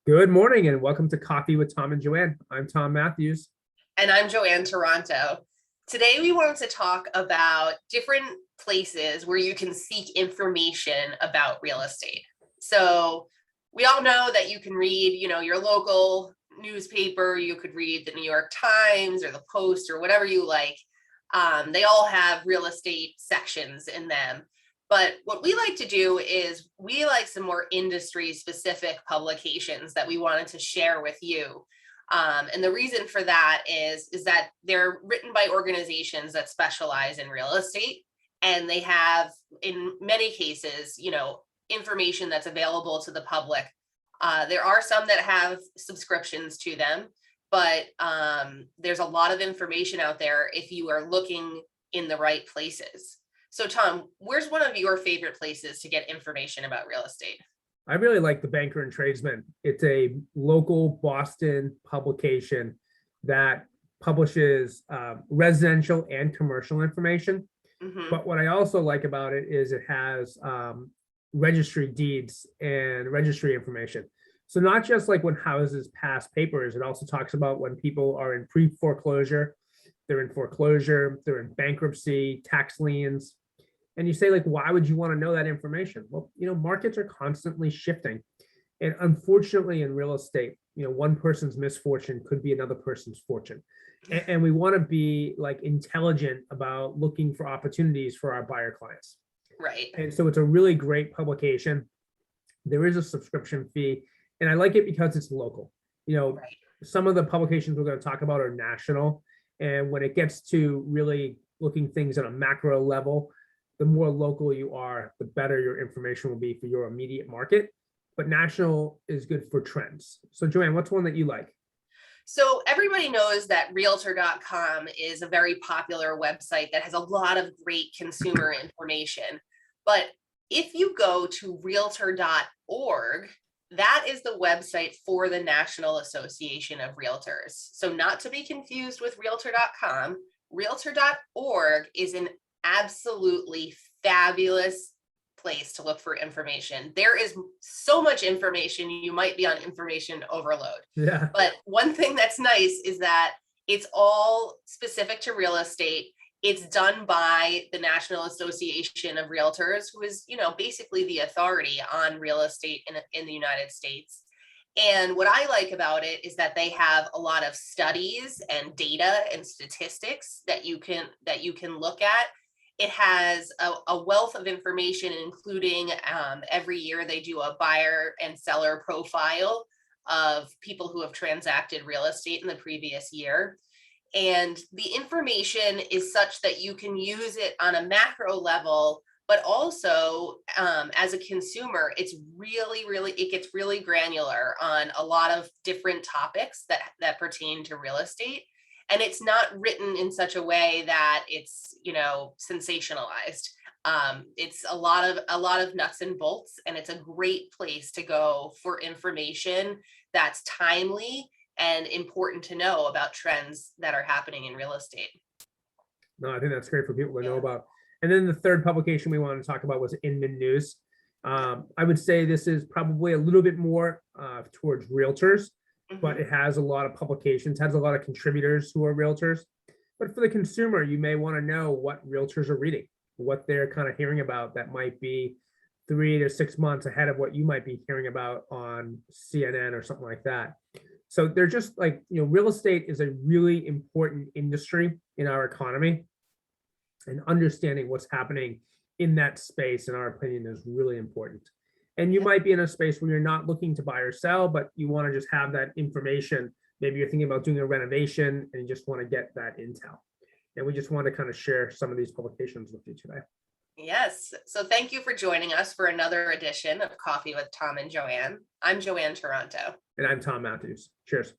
Good morning and welcome to Coffee with Tom and Joanne. I'm Tom Matthews. And I'm Joanne Toronto. Today, we wanted to talk about different places where you can seek information about real estate. So, we all know that you can read, your local newspaper, you could read the New York Times or the Post or whatever you like. They all have real estate sections in them. But what we like to do is we like some more industry specific publications that we wanted to share with you. And the reason for that is that they're written by organizations that specialize in real estate, and they have, in many cases, information that's available to the public. There are some that have subscriptions to them, but there's a lot of information out there if you are looking in the right places. So, Tom, where's one of your favorite places to get information about real estate? I really like the Banker and Tradesman. It's a local Boston publication that publishes residential and commercial information. Mm-hmm. But what I also like about it is it has registry deeds and registry information. So not just like when houses pass papers, it also talks about when people are in pre-foreclosure, they're in foreclosure, they're in bankruptcy, tax liens. And you say, like, why would you want to know that information? Well, markets are constantly shifting. And unfortunately, in real estate, one person's misfortune could be another person's fortune. And we want to be like intelligent about looking for opportunities for our buyer clients. Right. And so it's a really great publication. There is a subscription fee, and I like it because it's local. Right. Some of the publications we're going to talk about are national. And when it gets to really looking things at a macro level, the more local you are, the better your information will be for your immediate market. But national is good for trends. So Joanne, what's one that you like? So everybody knows that Realtor.com is a very popular website that has a lot of great consumer information. But if you go to Realtor.org, that is the website for the National Association of Realtors. So not to be confused with Realtor.com, Realtor.org is an absolutely fabulous place to look for information. There is so much information, you might be on information overload. Yeah. But one thing that's nice is that it's all specific to real estate. It's done by the National Association of Realtors, who is, basically the authority on real estate in the United States. And what I like about it is that they have a lot of studies and data and statistics that you can look at. It has a wealth of information, including every year they do a buyer and seller profile of people who have transacted real estate in the previous year. And the information is such that you can use it on a macro level, but also as a consumer, it gets really granular on a lot of different topics that pertain to real estate. And it's not written in such a way that it's, sensationalized. It's a lot of nuts and bolts, and it's a great place to go for information that's timely and important to know about trends that are happening in real estate. No, I think that's great for people to know about. And then the third publication we wanted to talk about was Inman News. I would say this is probably a little bit more towards realtors, but it has a lot of publications, has a lot of contributors who are realtors. But for the consumer, you may want to know what realtors are reading, what they're kind of hearing about that might be 3 to 6 months ahead of what you might be hearing about on CNN or something like that. So they're just like, real estate is a really important industry in our economy, and understanding what's happening in that space, in our opinion, is really important. And you might be in a space where you're not looking to buy or sell, but you want to just have that information. Maybe you're thinking about doing a renovation and you just want to get that intel. And we just want to kind of share some of these publications with you today. Yes. So thank you for joining us for another edition of Coffee with Tom and Joanne. I'm Joanne Toronto. And I'm Tom Matthews. Cheers.